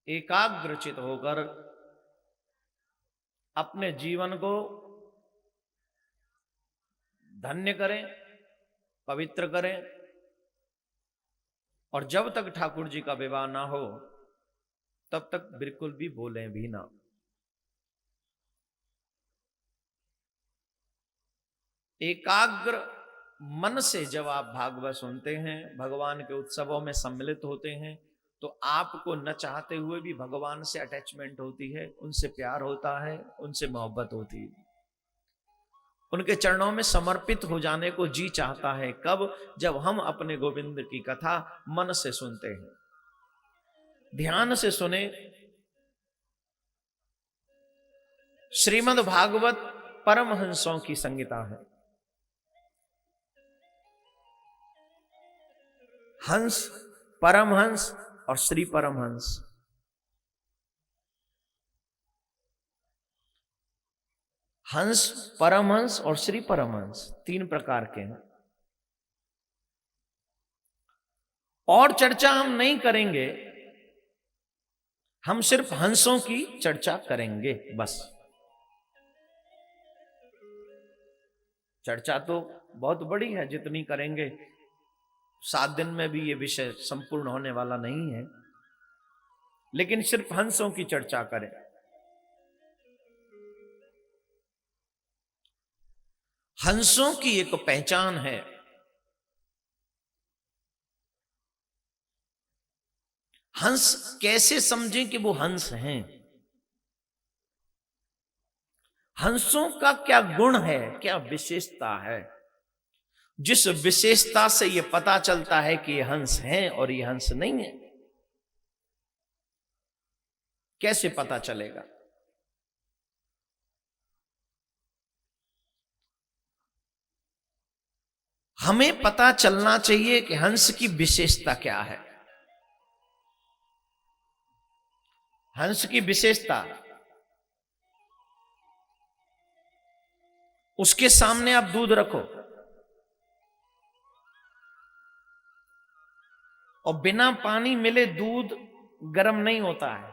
एकाग्रचित होकर अपने जीवन को धन्य करें, पवित्र करें, और जब तक ठाकुर जी का विवाह ना हो तब तक बिल्कुल भी बोलें भी ना। एकाग्र मन से जब आप भागवत सुनते हैं, भगवान के उत्सवों में सम्मिलित होते हैं, तो आपको न चाहते हुए भी भगवान से अटैचमेंट होती है, उनसे प्यार होता है, उनसे मोहब्बत होती है, उनके चरणों में समर्पित हो जाने को जी चाहता है। कब? जब हम अपने गोविंद की कथा मन से सुनते हैं, ध्यान से सुने। श्रीमद् भागवत परमहंसों की संगीता है। हंस, परमहंस और श्री परमहंस। हंस, परमहंस और श्री परमहंस तीन प्रकार के हैं। और चर्चा हम नहीं करेंगे, हम सिर्फ हंसों की चर्चा करेंगे बस। चर्चा तो बहुत बड़ी है, जितनी करेंगे 7 दिन में भी ये विषय संपूर्ण होने वाला नहीं है, लेकिन सिर्फ हंसों की चर्चा करें। हंसों की एक पहचान है। हंस कैसे समझें कि वो हंस हैं? हंसों का क्या गुण है, क्या विशेषता है, जिस विशेषता से ये पता चलता है कि ये हंस हैं और ये हंस नहीं है? कैसे पता चलेगा? हमें पता चलना चाहिए कि हंस की विशेषता क्या है। हंस की विशेषता, उसके सामने आप दूध रखो और बिना पानी मिले दूध गर्म नहीं होता है,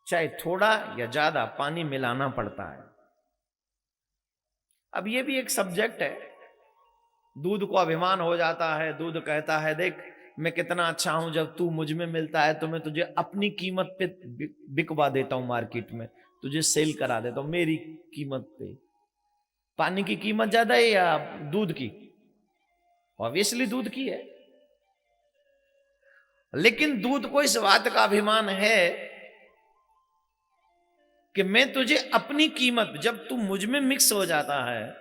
चाहे थोड़ा या ज्यादा पानी मिलाना पड़ता है। अब ये भी एक सब्जेक्ट है। दूध को अभिमान हो जाता है, दूध कहता है देख मैं कितना अच्छा हूं, जब तू मुझ में मिलता है तो मैं तुझे अपनी कीमत पे बिकवा देता हूं, मार्केट में तुझे सेल करा देता हूं मेरी कीमत पे। पानी की कीमत ज्यादा है या दूध की? ऑब्वियसली दूध की है। लेकिन दूध को इस बात का अभिमान है कि मैं तुझे अपनी कीमत, जब तू मुझ में मिक्स हो जाता है,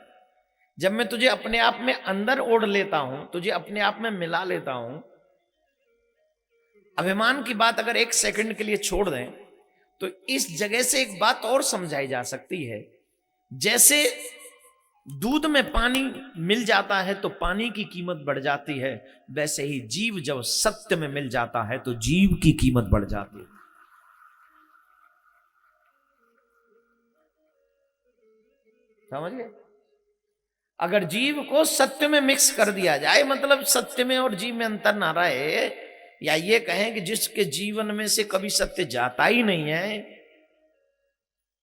जब मैं तुझे अपने आप में अंदर ओढ़ लेता हूं, तुझे अपने आप में मिला लेता हूं, अभिमान की बात अगर 1 सेकंड के लिए छोड़ दें तो इस जगह से एक बात और समझाई जा सकती है। जैसे दूध में पानी मिल जाता है तो पानी की कीमत बढ़ जाती है, वैसे ही जीव जब सत्य में मिल जाता है तो जीव की कीमत बढ़ जाती है। समझिए, अगर जीव को सत्य में मिक्स कर दिया जाए, मतलब सत्य में और जीव में अंतर ना रहे, या ये कहें कि जिसके जीवन में से कभी सत्य जाता ही नहीं है,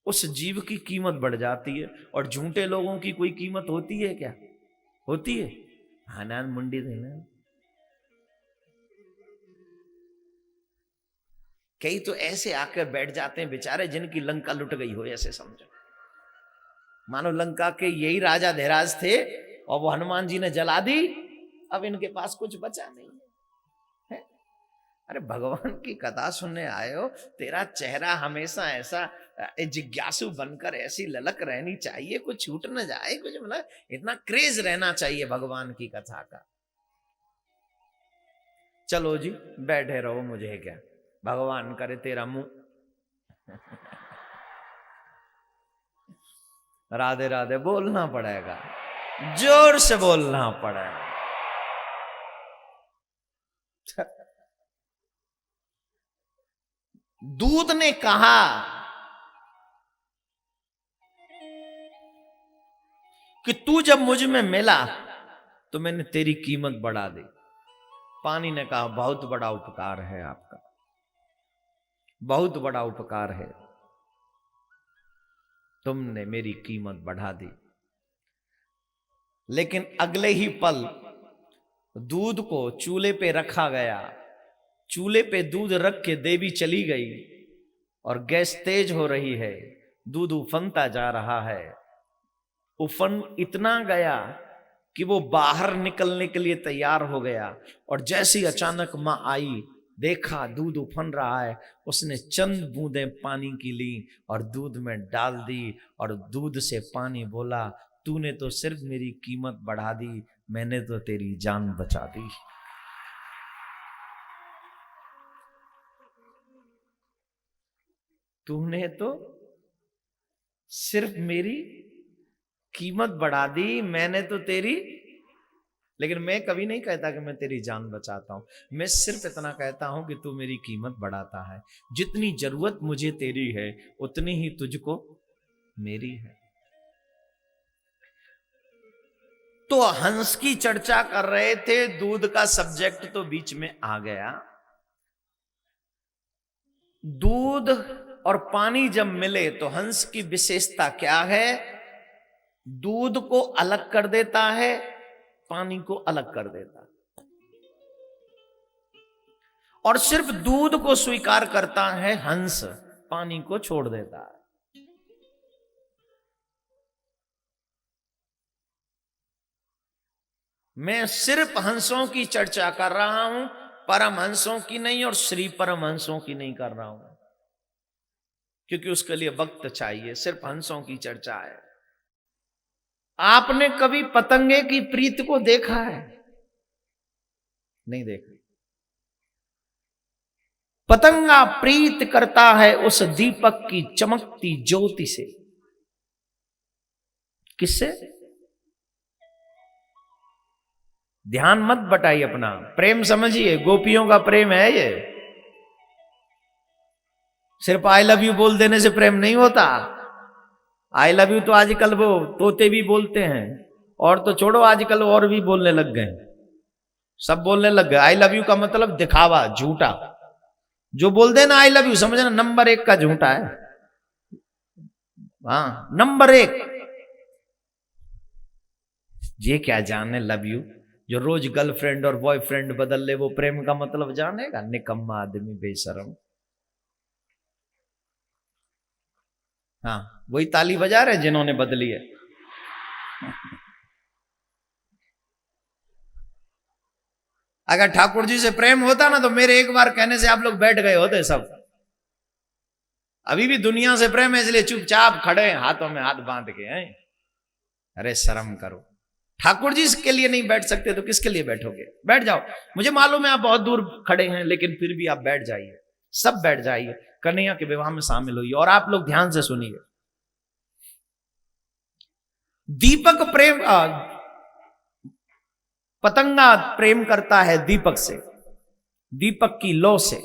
उस जीव की कीमत बढ़ जाती है। और झूठे लोगों की कोई कीमत होती है क्या? होती है? हानान मुंडी देना। कई तो ऐसे आकर बैठ जाते हैं बेचारे जिनकी लंका लुट गई हो, ऐसे समझो। मानो लंका के यही राजा धीराज थे और वो हनुमान जी ने जला दी, अब इनके पास कुछ बचा नहीं है। अरे भगवान की कथा सुनने आए हो, तेरा चेहरा हमेशा ऐसा जिज्ञासु बनकर ऐसी ललक रहनी चाहिए, कुछ छूट न जाए, कुछ मतलब इतना क्रेज रहना चाहिए भगवान की कथा का। चलो जी बैठे रहो, मुझे क्या, भगवान करे तेरा मुंह राधे राधे बोलना पड़ेगा, जोर से बोलना पड़ेगा। दूध ने कहा कि तू जब मुझ में मिला तो मैंने तेरी कीमत बढ़ा दी। पानी ने कहा बहुत बड़ा उपकार है आपका, बहुत बड़ा उपकार है, तुमने मेरी कीमत बढ़ा दी। लेकिन अगले ही पल दूध को चूल्हे पे रखा गया, चूल्हे पे दूध रख के देवी चली गई और गैस तेज हो रही है, दूध उफनता जा रहा है। उफन इतना गया कि वो बाहर निकलने के लिए तैयार हो गया, और जैसी अचानक मां आई, देखा दूध उफन रहा है, उसने चंद बूंदें पानी की ली और दूध में डाल दी, और दूध से पानी बोला, तूने तो सिर्फ मेरी कीमत बढ़ा दी, मैंने तो तेरी जान बचा दी। तूने तो सिर्फ मेरी कीमत बढ़ा दी, मैंने तो तेरी, लेकिन मैं कभी नहीं कहता कि मैं तेरी जान बचाता हूं, मैं सिर्फ इतना कहता हूं कि तू मेरी कीमत बढ़ाता है। जितनी जरूरत मुझे तेरी है उतनी ही तुझको मेरी है। तो हंस की चर्चा कर रहे थे, दूध का सब्जेक्ट तो बीच में आ गया। दूध और पानी जब मिले तो हंस की विशेषता क्या है? दूध को अलग कर देता है, पानी को अलग कर देता है, और सिर्फ दूध को स्वीकार करता है हंस, पानी को छोड़ देता है। मैं सिर्फ हंसों की चर्चा कर रहा हूं, परमहंसों की नहीं और श्री परमहंसों की नहीं कर रहा हूं, क्योंकि उसके लिए वक्त चाहिए। सिर्फ हंसों की चर्चा है। आपने कभी पतंगे की प्रीत को देखा है? नहीं देखा। पतंगा प्रीत करता है उस दीपक की चमकती ज्योति से। किससे? ध्यान मत बटाइए अपना, प्रेम समझिए, गोपियों का प्रेम है ये। सिर्फ आई लव यू बोल देने से प्रेम नहीं होता। आई लव यू तो आजकल वो तोते भी बोलते हैं, और तो छोड़ो आजकल और भी बोलने लग गए, सब बोलने लग गए। आई लव यू का मतलब दिखावा, झूठा। जो बोल देना आई लव यू, समझना नंबर 1 का झूठा है। हाँ, नंबर 1। ये क्या जाने लव यू, जो रोज गर्लफ्रेंड और बॉयफ्रेंड बदल ले, वो प्रेम का मतलब जानेगा? निकम्मा आदमी, बेशरम। हाँ, वही ताली बजा रहे जिन्होंने बदली है। अगर ठाकुर जी से प्रेम होता ना, तो मेरे एक बार कहने से आप लोग बैठ गए होते सब। अभी भी दुनिया से प्रेम है, इसलिए चुपचाप खड़े हैं, हाथों में हाथ बांध के हैं। अरे शर्म करो। ठाकुर जी के लिए नहीं बैठ सकते तो किसके लिए बैठोगे? बैठ जाओ। मुझे मालूम है आप बहुत दूर खड़े हैं, लेकिन फिर भी आप बैठ जाइए, सब बैठ जाइए, कन्हैया के विवाह में शामिल होइए। और आप लोग ध्यान से सुनिए। दीपक प्रेम, पतंगा प्रेम करता है दीपक से, दीपक की लौ से,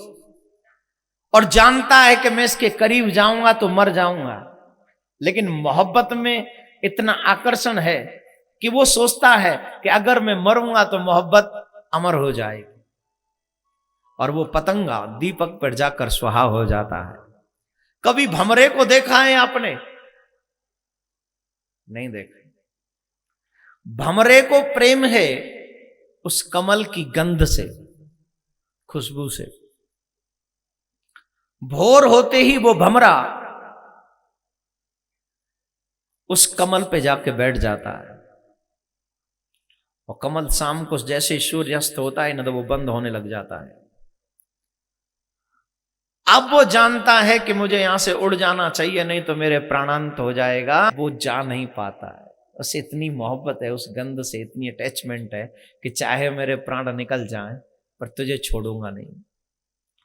और जानता है कि मैं इसके करीब जाऊंगा तो मर जाऊंगा। लेकिन मोहब्बत में इतना आकर्षण है कि वो सोचता है कि अगर मैं मरूंगा तो मोहब्बत अमर हो जाएगी, और वो पतंगा दीपक पर जाकर सुहा हो जाता है। कभी भंवरे को देखा है आपने? नहीं देखा। भंवरे को प्रेम है उस कमल की गंध से, खुशबू से। भोर होते ही वो भंवरा उस कमल पे जाके बैठ जाता है, और कमल शाम को जैसे सूर्यास्त होता है ना, तो वो बंद होने लग जाता है। अब वो जानता है कि मुझे यहां से उड़ जाना चाहिए, नहीं तो मेरे प्राणांत हो जाएगा। वो जा नहीं पाता है, उससे इतनी मोहब्बत है, उस गंध से इतनी अटैचमेंट है कि चाहे मेरे प्राण निकल जाएं पर तुझे छोड़ूंगा नहीं।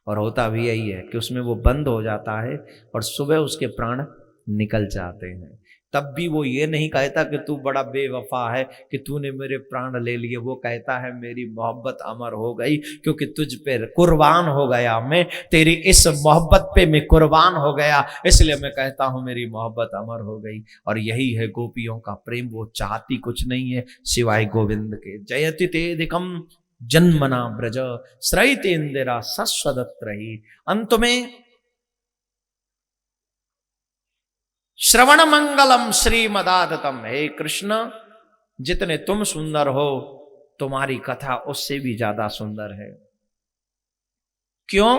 और होता भी यही है कि उसमें वो बंद हो जाता है और सुबह उसके प्राण निकल जाते हैं। तब भी वो ये नहीं कहता कि तू बड़ा बेवफा है कि तूने मेरे प्राण ले लिए। वो कहता है मेरी मोहब्बत अमर हो गई, क्योंकि तुझ पे कुर्बान हो गया, मैं तेरी इस मोहब्बत पे मैं कुर्बान हो गया, इसलिए मैं कहता हूं मेरी मोहब्बत अमर हो गई। और यही है गोपियों का प्रेम। वो चाहती कुछ नहीं है सिवाय गोविंद के। जयति तेदिकम जन्मना ब्रज श्रयितेन्द्रा सस्वदत्र ही। अंत में श्रवण मंगलम श्रीमदादतम। हे कृष्ण, जितने तुम सुंदर हो, तुम्हारी कथा उससे भी ज्यादा सुंदर है। क्यों?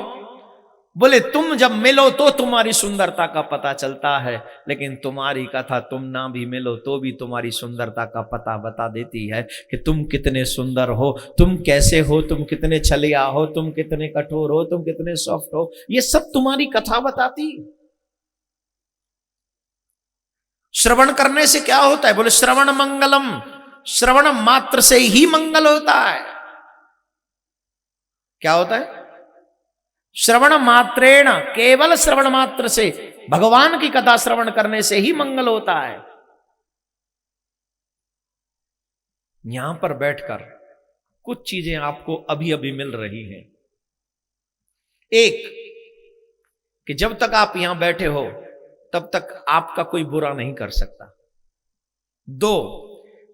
बोले तुम जब मिलो तो तुम्हारी सुंदरता का पता चलता है, लेकिन तुम्हारी कथा तुम ना भी मिलो तो भी तुम्हारी सुंदरता का पता बता देती है कि तुम कितने सुंदर हो, तुम कैसे हो, तुम कितने छलिया हो, तुम कितने कठोर हो, तुम कितने सॉफ्ट हो। ये सब तुम्हारी कथा बताती। श्रवण करने से क्या होता है? बोले श्रवण मंगलम, श्रवण मात्र से ही मंगल होता है। क्या होता है? श्रवण मात्रेण, केवल श्रवण मात्र से, भगवान की कथा श्रवण करने से ही मंगल होता है। यहां पर बैठकर कुछ चीजें आपको अभी अभी मिल रही हैं। एक, कि जब तक आप यहां बैठे हो तब तक आपका कोई बुरा नहीं कर सकता। दो,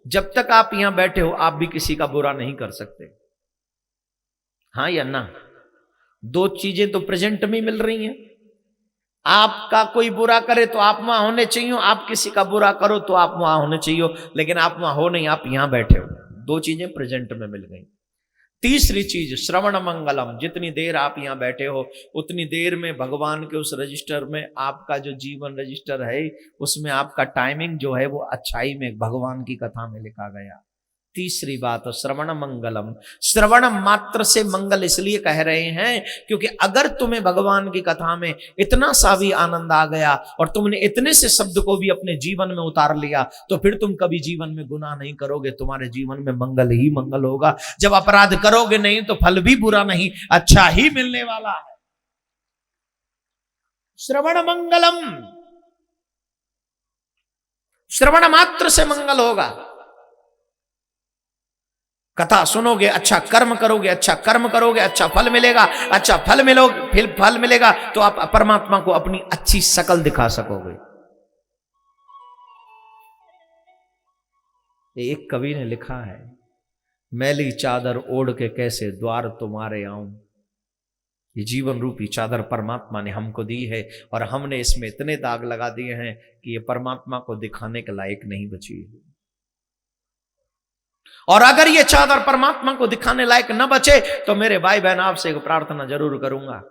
जब तक आप यहां बैठे हो आप भी किसी का बुरा नहीं कर सकते। हां या ना? दो चीजें तो प्रेजेंट में मिल रही हैं। आपका कोई बुरा करे तो आप वहां होने चाहिए, आप किसी का बुरा करो तो आप वहां होने चाहिए, लेकिन आप वहां हो नहीं, आप यहां बैठे हो। दो चीजें प्रेजेंट में मिल गई। तीसरी चीज श्रवण मंगलम, जितनी देर आप यहां बैठे हो उतनी देर में भगवान के उस रजिस्टर में, आपका जो जीवन रजिस्टर है उसमें आपका टाइमिंग जो है वो अच्छाई में भगवान की कथा में लिखा गया। तीसरी बात श्रवण मंगलम, श्रवण मात्र से मंगल इसलिए कह रहे हैं क्योंकि अगर तुम्हें भगवान की कथा में इतना सा भी आनंद आ गया और तुमने इतने से शब्द को भी अपने जीवन में उतार लिया तो फिर तुम कभी जीवन में गुनाह नहीं करोगे, तुम्हारे जीवन में मंगल ही मंगल होगा। जब अपराध करोगे नहीं तो फल भी बुरा नहीं, अच्छा ही मिलने वाला है। श्रवण मंगलम, श्रवण मात्र से मंगल होगा। कथा सुनोगे, अच्छा कर्म करोगे, अच्छा कर्म करोगे, अच्छा फल मिलेगा, अच्छा फल मिलोगे, फिर फल मिलेगा तो आप परमात्मा को अपनी अच्छी शकल दिखा सकोगे। एक कवि ने लिखा है, मैली चादर ओढ़ के कैसे द्वार तुम्हारे आऊं। ये जीवन रूपी चादर परमात्मा ने हमको दी है और हमने इसमें इतने दाग लगा दिए हैं कि ये परमात्मा को दिखाने के लायक नहीं बची है। और अगर ये चादर परमात्मा को दिखाने लायक न बचे तो मेरे भाई बहन आपसे एक प्रार्थना जरूर करूंगा,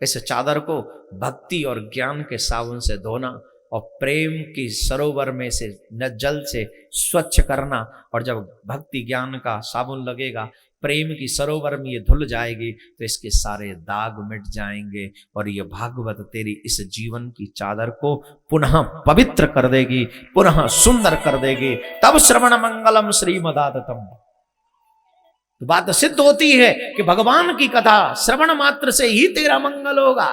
इस चादर को भक्ति और ज्ञान के साबुन से धोना और प्रेम की सरोवर में से न जल से स्वच्छ करना। और जब भक्ति ज्ञान का साबुन लगेगा, प्रेम की सरोवर में ये धुल जाएगी तो इसके सारे दाग मिट जाएंगे और ये भागवत तेरी इस जीवन की चादर को पुनः पवित्र कर देगी, पुनः सुंदर कर देगी। तब श्रवण मंगलम श्रीमदादतम। तो बात सिद्ध होती है कि भगवान की कथा श्रवण मात्र से ही तेरा मंगल होगा।